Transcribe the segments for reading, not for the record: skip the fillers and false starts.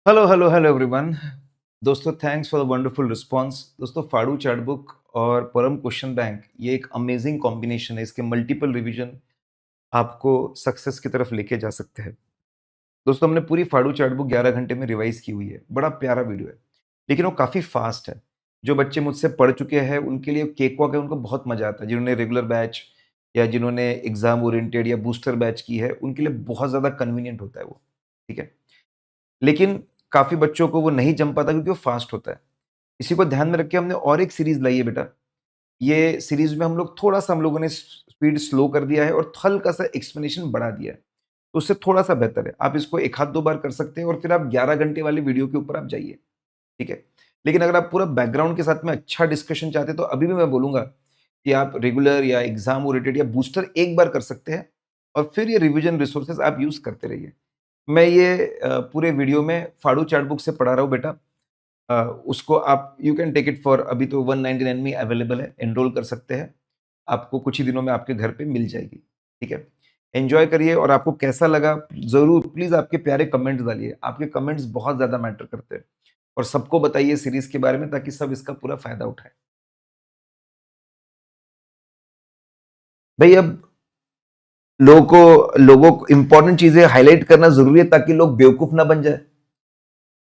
Hello hello hello everyone. दोस्तों, thanks for the wonderful response. दोस्तों, फाड़ू चैट बुक और परम क्वेश्चन बैंक ये एक अमेजिंग कॉम्बिनेशन है। इसके मल्टीपल रिवीजन आपको सक्सेस की तरफ लेके जा सकते हैं। दोस्तों, हमने पूरी फाड़ू चैट बुक 11 घंटे में रिवाइज की हुई है। बड़ा प्यारा वीडियो है, लेकिन वो काफ़ी फास्ट है। जो बच्चे मुझसे पढ़ चुके हैं उनके लिए केक वॉक है, उनको बहुत मज़ा आता है। जिन्होंने रेगुलर बैच या जिन्होंने एग्ज़ाम ओरिएंटेड या बूस्टर बैच की है, उनके लिए बहुत ज़्यादा कन्वीनिएंट होता है वो, ठीक है? लेकिन काफ़ी बच्चों को वो नहीं जम पाता क्योंकि वो फास्ट होता है। इसी को ध्यान में रख के हमने और एक सीरीज़ लाई है बेटा। ये सीरीज़ में हम लोगों ने स्पीड स्लो कर दिया है और हल्का-सा एक्सप्लेनेशन बढ़ा दिया है। तो उससे थोड़ा-सा बेहतर है। आप इसको 1 आध 2 बार कर सकते हैं और फिर आप 11 घंटे वाली वीडियो के ऊपर आप जाइए, ठीक है? लेकिन अगर आप पूरा बैकग्राउंड के साथ में अच्छा डिस्कशन चाहते हैं तो अभी भी मैं बोलूँगा कि आप रेगुलर या एग्ज़ाम ओरिएंटेड या बूस्टर एक बार कर सकते हैं और फिर ये रिवीजन रिसोर्सेज़ आप यूज़ करते रहिए। मैं ये पूरे वीडियो में फाड़ू चैट बुक से पढ़ा रहा हूँ बेटा। उसको आप you can take it for अभी तो 199 में अवेलेबल है, एनरोल कर सकते हैं। आपको कुछ ही दिनों में आपके घर पे मिल जाएगी, ठीक है? एन्जॉय करिए और आपको कैसा लगा ज़रूर प्लीज़ आपके प्यारे कमेंट्स डालिए। आपके कमेंट्स बहुत ज़्यादा मैटर करते हैं और सबको बताइए सीरीज़ के बारे में ताकि सब इसका पूरा फ़ायदा उठाएँ। भई अब लोगों को इम्पोर्टेंट चीज़ें हाइलाइट करना ज़रूरी है ताकि लोग बेवकूफ़ ना बन जाएँ।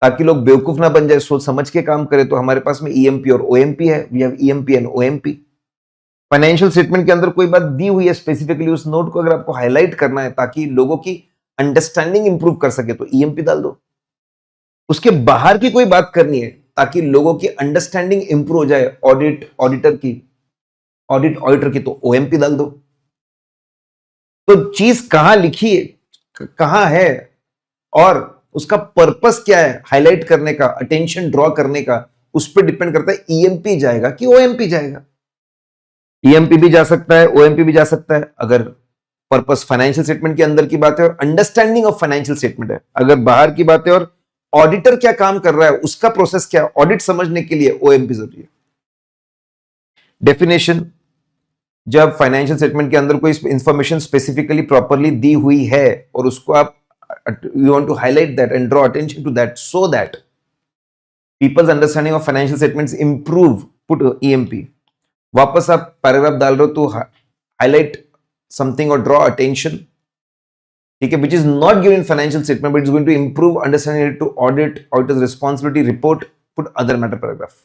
ताकि लोग बेवकूफ़ ना बन जाएँ, सोच समझ के काम करें, तो हमारे पास में ईएमपी और ओएमपी है। We have EMP and OMP. Financial statement के अंदर कोई बात दी हुई है स्पेसिफिकली, उस नोट को अगर आपको हाइलाइट करना है ताकि लोगों की अंडरस्टैंडिंग इंप्रूव कर सके तो ईएमपी डाल दो। उसके बाहर की कोई बात करनी है ताकि लोगों की अंडरस्टैंडिंग इंप्रूव हो जाए ऑडिटर की तो ओएमपी डाल दो। तो चीज कहां लिखी है, कहां है और उसका पर्पस क्या है हाईलाइट करने का, अटेंशन ड्रॉ करने का, उस पर डिपेंड करता है ईएमपी जाएगा कि ओएमपी जाएगा। ईएमपी भी जा सकता है, ओएमपी भी जा सकता है अगर पर्पस फाइनेंशियल स्टेटमेंट के अंदर की बात है और अंडरस्टैंडिंग ऑफ फाइनेंशियल स्टेटमेंट है। अगर बाहर की बात है और ऑडिटर क्या काम कर रहा है, उसका प्रोसेस क्या है, ऑडिट समझने के लिए ओएमपी जरूरी है। डेफिनेशन, जब फाइनेंशियल स्टेटमेंट के अंदर कोई इंफॉर्मेशन स्पेसिफिकली प्रॉपरली दी हुई है और उसको आप you want to highlight that and draw attention to that so that people's understanding of financial statements improve, put EMP. वापस आप पैराग्राफ डाल रहे हो तो हाईलाइट समथिंग और ड्रॉ अटेंशन, ठीक है, which is not given in financial statement but is going to improve understanding to auditor's responsibility report, put other matter paragraph.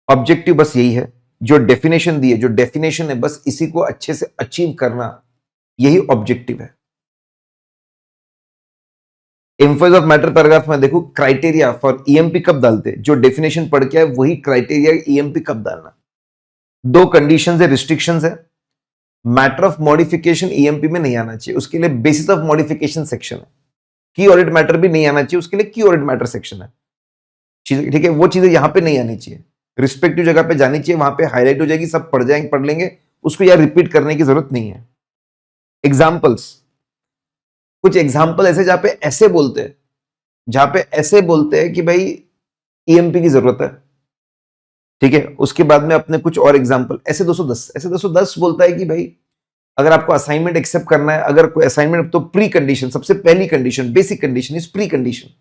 Objective बस यही है, जो डेफिनेशन दी है, जो डेफिनेशन है, बस इसी को अच्छे से अचीव करना, यही ऑब्जेक्टिव है। एम्फोसिस ऑफ मैटर पैराग्राफ में देखो क्राइटेरिया फॉर ईएमपी कब डालते हैं, जो डेफिनेशन पढ़ के है वही क्राइटेरिया ईएमपी कब डालना। दो कंडीशन है, रिस्ट्रिक्शन है। मैटर ऑफ मॉडिफिकेशन ईएमपी में नहीं आना चाहिए, उसके लिए बेसिस ऑफ मॉडिफिकेशन सेक्शन है। की ऑडिट मैटर भी नहीं आना चाहिए, उसके लिए की ऑडिट मैटर सेक्शन है। ठीक है, वो चीजें यहां पे नहीं आनी चाहिए, रिस्पेक्टिव जगह पे जानी चाहिए, वहां पे हाईलाइट हो जाएगी, सब पढ़ लेंगे, उसको यार रिपीट करने की जरूरत नहीं है। एग्जाम्पल्स, कुछ एग्जाम्पल ऐसे जहां पे ऐसे बोलते हैं, जहां पे ऐसे बोलते हैं कि भाई ईएमपी की जरूरत है, ठीक है। उसके बाद में अपने कुछ और एग्जाम्पल ऐसे 210 बोलता है कि भाई अगर आपको असाइनमेंट एक्सेप्ट करना है, अगर कोई असाइनमेंट, तो प्री कंडीशन, सबसे पहली condition, basic condition is pre condition.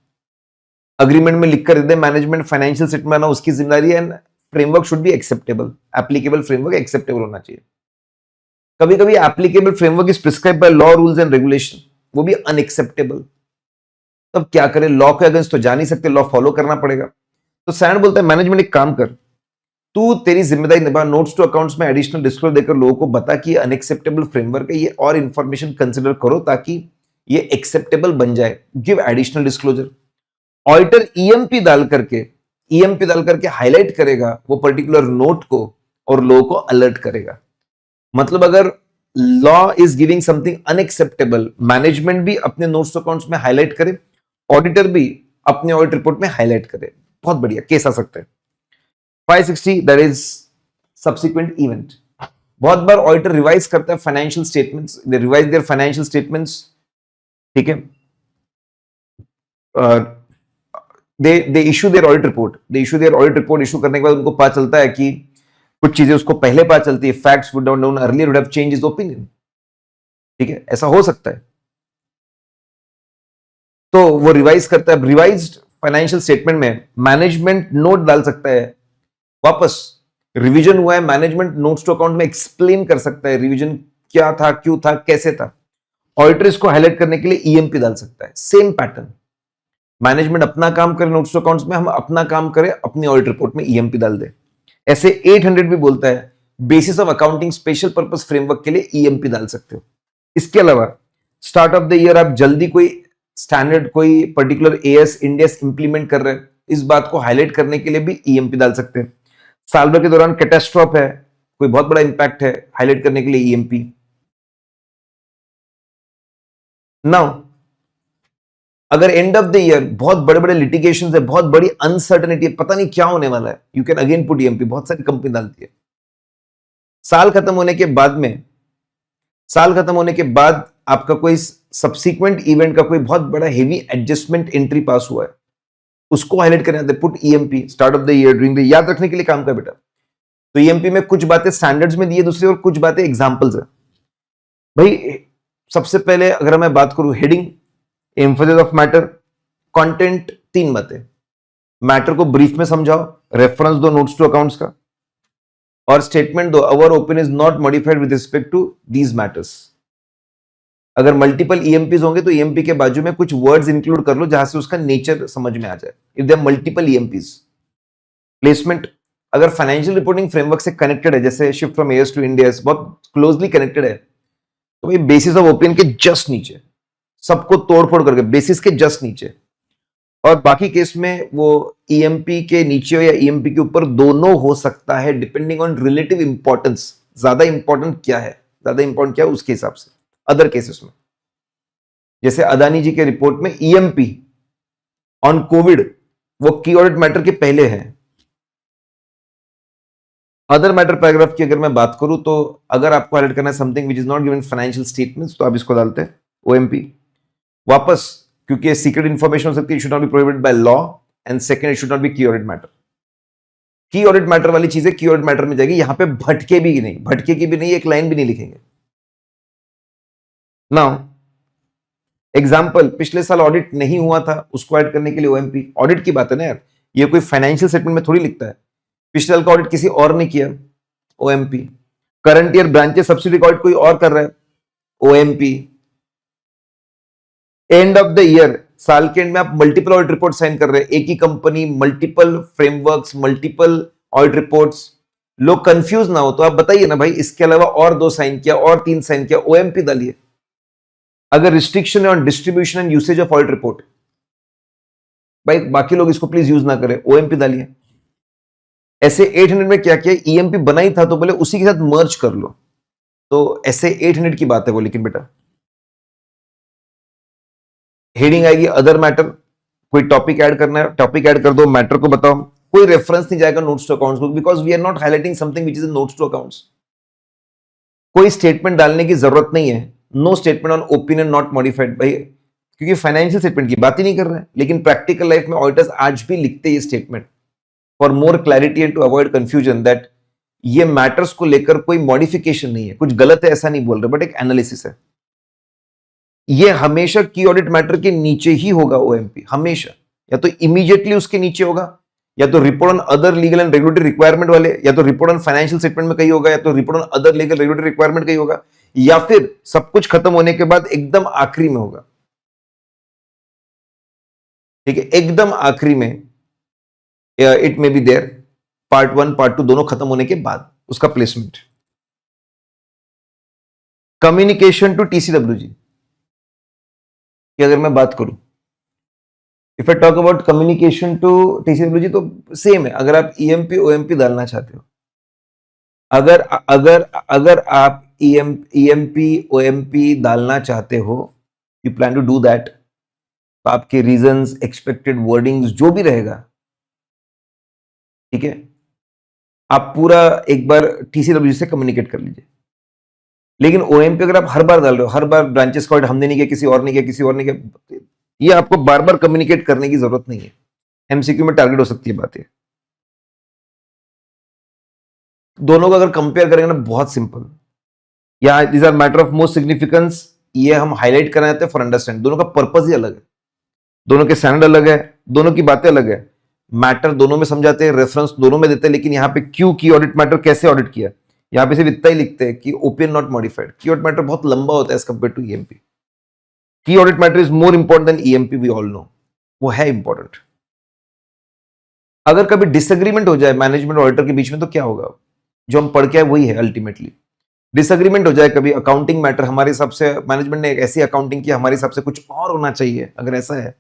Agreement में लिख कर दे मैनेजमेंट फाइनेंशियल स्टेटमेंट बनाना उसकी जिम्मेदारी है, and framework should be acceptable, applicable framework acceptable होना चाहिए। कभी कभी applicable framework is prescribe by law rules and regulation, वो भी अनएक्सेप्टेबल। तब क्या करें, लॉ के अगेंस्ट तो जा नहीं सकते, लॉ फॉलो करना पड़ेगा। तो सैंड बोलता है मैनेजमेंट एक काम कर, तू तेरी जिम्मेदारी निभा, नोट्स टू अकाउंट्स में एडिशनल डिस्क्लोजर देकर लोगों को बता कि ये अनएक्सेप्टेबल फ्रेमवर्क है, ये और इंफॉर्मेशन कंसिडर करो ताकि ये एक्सेप्टेबल बन जाए, give additional disclosure. Auditor EMP डाल करके हाईलाइट करेगा वो पर्टिकुलर नोट को और लोगों को अलर्ट करेगा। मतलब अगर law is giving something unacceptable, management भी अपने नोट्स अकाउंट्स में हाईलाइट करे, ऑडिटर भी अपने ऑडिट रिपोर्ट में हाईलाइट करे, बहुत बढ़िया केस आ सकते हैं। 560 दैट इज सब्सिक्वेंट इवेंट। बहुत बार ऑडिटर रिवाइज करता है financial statements, they revise their financial statements, ठीक है। They issue their audit report, issue करने के बाद उनको पता चलता है कि कुछ चीजें उसको पहले पता चलती है, facts would known earlier would have change his opinion, ठीक है, ऐसा हो सकता है। तो वो रिवाइज करता है। रिवाइज्ड फाइनेंशियल स्टेटमेंट में मैनेजमेंट नोट डाल सकता है, वापस रिवीजन हुआ है, मैनेजमेंट नोट्स टू अकाउंट में एक्सप्लेन कर सकता है रिवीजन क्या था, क्यों था, कैसे था। ऑडिटर इसको हाईलाइट करने के लिए ईएमपी डाल सकता है। सेम पैटर्न, मैनेजमेंट अपना काम करे नोट्स टू अकाउंट्स में, हम अपना काम करें अपनी ऑडिट रिपोर्ट में ईएमपी डाल दे। ऐसे 800 भी बोलता है basis of accounting special purpose framework के लिए ईएमपी डाल सकते हो। इसके अलावा स्टार्ट ऑफ द ईयर आप जल्दी कोई स्टैंडर्ड, कोई पर्टिकुलर एएस इंडियस इंप्लीमेंट कर रहे हैं, इस बात को हाईलाइट करने के लिए भी ईएमपी डाल सकते हैं। साल भर के दौरान कैटास्ट्रॉफ है, कोई बहुत बड़ा इंपैक्ट है, हाईलाइट करने के लिए ईएमपी। नाउ अगर एंड ऑफ द ईयर बहुत बड़े बड़े लिटिगेशन है, बहुत बड़ी अनसर्टेनिटी है, पता नहीं क्या होने वाला है, you can again put EMP. बहुत सारी कंपनी डालती है। साल खत्म होने के बाद में, साल खत्म होने के बाद आपका कोई सब्सीक्वेंट इवेंट का कोई बहुत बड़ा हेवी एडजस्टमेंट एंट्री पास हुआ है, उसको हाईलाइट करना है, put EMP start of the year during the, याद रखने के लिए काम का बेटा। तो ईएमपी में कुछ बातें स्टैंडर्ड्स में दी है दूसरी, और कुछ बातें एग्जांपल्स है। भाई सबसे पहले अगर मैं बात करूं, heading, emphasis of matter, content, 3 बातें। मैटर को ब्रीफ में समझाओ, रेफरेंस दो नोट्स टू अकाउंट्स का, और स्टेटमेंट दो our opinion is not modified with respect to these matters. अगर मल्टीपल ईएमपीज होंगे तो ईएमपी के बाजू में कुछ वर्ड्स इंक्लूड कर लो जहां से उसका नेचर समझ में आ जाए, if they are multiple EMPs. Placement, अगर फाइनेंशियल रिपोर्टिंग फ्रेमवर्क से कनेक्टेड है, जैसे shift from AS to Ind AS बहुत क्लोजली कनेक्टेड है, तो भाई बेसिस ऑफ ओपिनियन के जस्ट नीचे, सबको तोड़फोड़ करके बेसिस के जस्ट नीचे। और बाकी केस में वो ईएमपी के नीचे या ईएमपी के ऊपर दोनों हो सकता है, डिपेंडिंग ऑन रिलेटिव इंपॉर्टेंस। ज्यादा इंपॉर्टेंट क्या है, ज्यादा इंपॉर्टेंट क्या है उसके हिसाब से। अदर केसेस में जैसे अदानी जी के रिपोर्ट में ईएमपी ऑन कोविड, वो की ऑडिट मैटर के पहले है। अदर मैटर पैराग्राफ की अगर मैं बात करूं, तो अगर आपको हाईलाइट करना है something which is not given financial statements, तो आप इसको डालते हैं ओएमपी। वापस, क्योंकि सीक्रेट इंफॉर्मेशन हो सकती है, it should not be prohibited by law, and second it should not be की ऑडिट मैटर। की ऑडिट मैटर वाली चीजें की ऑडिट मैटर में जाएगी, यहां पे भटके भी नहीं, भटके की भी नहीं, एक लाइन भी नहीं लिखेंगे। नाउ एग्जाम्पल, पिछले साल ऑडिट नहीं हुआ था, उसको ऐड करने के लिए ओएमपी। ऑडिट की बात है ना यार, ये कोई फाइनेंशियल स्टेटमेंट में थोड़ी लिखता है। पिछले साल का ऑडिट किसी और ने किया, OMP. Current year branches subsidy audit कोई और कर रहा है, OMP. End of the year, साल के एंड में आप मल्टीपल ऑडिट रिपोर्ट साइन कर रहे हैं, एक ही company, multiple frameworks, multiple audit reports. लोग कंफ्यूज ना हो तो आप बताइए ना भाई, इसके अलावा और 2 साइन किया और 3 साइन किया, ओएमपी डालिए। अगर रिस्ट्रिक्शन है on distribution and usage of audit report, भाई बाकी लोग इसको प्लीज यूज ना करें, ओएमपी डालिए। ऐसे 800 में क्या किया, ईएमपी बनाई था तो बोले उसी के साथ मर्ज कर लो, तो ऐसे 800 की बात है वो। लेकिन बेटा हेडिंग आएगी अदर मैटर, कोई टॉपिक ऐड करना है, टॉपिक ऐड कर दो, मैटर को बताओ, कोई रेफरेंस नहीं जाएगा नोट्स टू अकाउंट्स को, because we are not highlighting something which is notes to accounts. कोई स्टेटमेंट डालने की जरूरत नहीं है, no statement on opinion not modified, भाई क्योंकि फाइनेंशियल स्टेटमेंट की बात ही नहीं कर रहे हैं। लेकिन प्रैक्टिकल लाइफ में ऑडिटर्स आज भी लिखते हैं ये statement for more clarity and to avoid confusion, that ये मैटर्स को लेकर कोई मॉडिफिकेशन नहीं है, कुछ गलत है ऐसा नहीं बोल रहे, बट एक एनालिसिस है। ये हमेशा की ऑडिट मैटर के नीचे ही होगा ओएमपी, हमेशा, या तो इमीडिएटली उसके नीचे होगा, या तो report on other legal and regulatory requirement वाले, या तो रिपोर्ट ऑन फाइनेंशियल स्टेटमेंट में कहीं होगा, या तो report on other legal regulatory requirement कहीं होगा, या फिर सब कुछ खत्म होने के बाद एकदम आखिरी में होगा। ठीक है, एकदम आखिरी में it may be there, part 1 part 2 दोनों खत्म होने के बाद उसका प्लेसमेंट। कम्युनिकेशन टू टीसीडब्ल्यूजी की अगर मैं बात करूं, if I talk about communication to TCWG, तो सेम है। अगर आप ईएमपी ओएमपी डालना चाहते हो, अगर अगर अगर आप ईएमपी ओएमपी डालना चाहते हो, you plan to do that, तो आपके रीजंस, एक्सपेक्टेड वर्डिंग्स जो भी रहेगा, ठीक है, आप पूरा एक बार टीसीडब्ल्यूजी से कम्युनिकेट कर लीजिए। लेकिन ओएमपी अगर आप हर बार डाल रहे हो, हर बार ब्रांचेस का हमने नहीं किया, किसी और ने किया, किसी और ने किया, ये आपको बार बार कम्युनिकेट करने की जरूरत नहीं है। एमसीक्यू में टारगेट हो सकती है बातें। दोनों को अगर कंपेयर करेंगे ना, बहुत सिंपल, या this are matter of most significance, ये हम हाईलाइट करना चाहते हैं फॉर अंडरस्टैंड, दोनों का पर्पस ही अलग है। दोनों के स्टैंडर्ड अलग है, दोनों की बातें अलग है, मैटर दोनों में समझाते हैं, रेफरेंस दोनों में देते हैं, लेकिन यहाँ पे क्यों की ऑडिट मैटर कैसे ऑडिट किया, यहाँ पे सिर्फ इतना ही लिखते हैं कि opinion not modified. Key audit matter बहुत लंबा होता है as compare to EMP. Key audit matter is more important than EMP, we all know, वो है इंपॉर्टेंट। अगर कभी डिसएग्रीमेंट हो जाए मैनेजमेंट और ऑडिटर के बीच में तो क्या होगा, जो हम पढ़ के आए वही है अल्टीमेटली। डिसएग्रीमेंट हो जाए कभी अकाउंटिंग मैटर, हमारे हिसाब से मैनेजमेंट ने एक ऐसी अकाउंटिंग की, हमारे हिसाब से कुछ और होना चाहिए, अगर ऐसा है,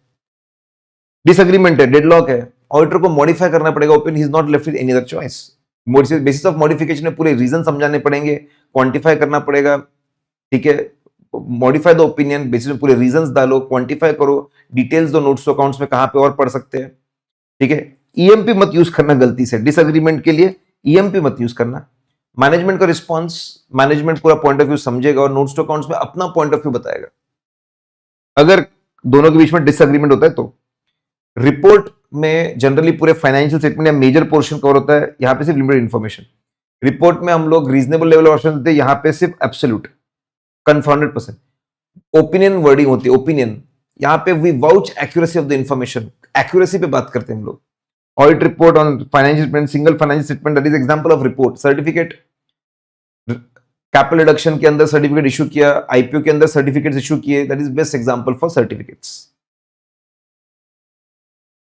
डिसएग्रीमेंट है, डेडलॉक है, ऑडिटर को मॉडिफाई करना पड़ेगा opinion, he is not left with any other choice. Basis of modification में पूरे रीजन समझाने पड़ेंगे, क्वांटिफाई करना पड़ेगा, ठीक है, मॉडिफाई द ओपिनियन, बेसिस में पूरे रीजंस डालो, क्वांटिफाई करो, डिटेल्स दो नोट्स अकाउंट्स में कहां पे और पढ़ सकते हैं, ठीक है। ईएमपी मत यूज करना गलती से, डिसएग्रीमेंट के लिए ईएमपी मत यूज करना। मैनेजमेंट का रिस्पॉन्स, मैनेजमेंट पूरा पॉइंट ऑफ व्यू समझेगा और नोट्स टू अकाउंट्स में अपना पॉइंट ऑफ व्यू बताएगा। अगर दोनों के बीच में डिसएग्रीमेंट होता है तो रिपोर्ट में जनरली पूरे फाइनेंशियल स्टेटमेंट या मेजर पोर्शन कवर होता है, यहां पे सिर्फ लिमिटेड इंफॉर्मेशन। रिपोर्ट में हम लोग रीजनेबल लेवल ऑप्शन देते हैं, यहां पे सिर्फ absolute confirmed percent. Opinion wording होती है, ओपिनियन, यहां पे we vouch accuracy of the information, accuracy पे बात करते हैं हम लोग। Audit report on financial statement, single financial statement, that is example of report. Certificate, capital reduction के अंदर सर्टिफिकेट इशू किया, आईपीओ के अंदर सर्टिफिकेट्स इशू किए, that is best example for certificates.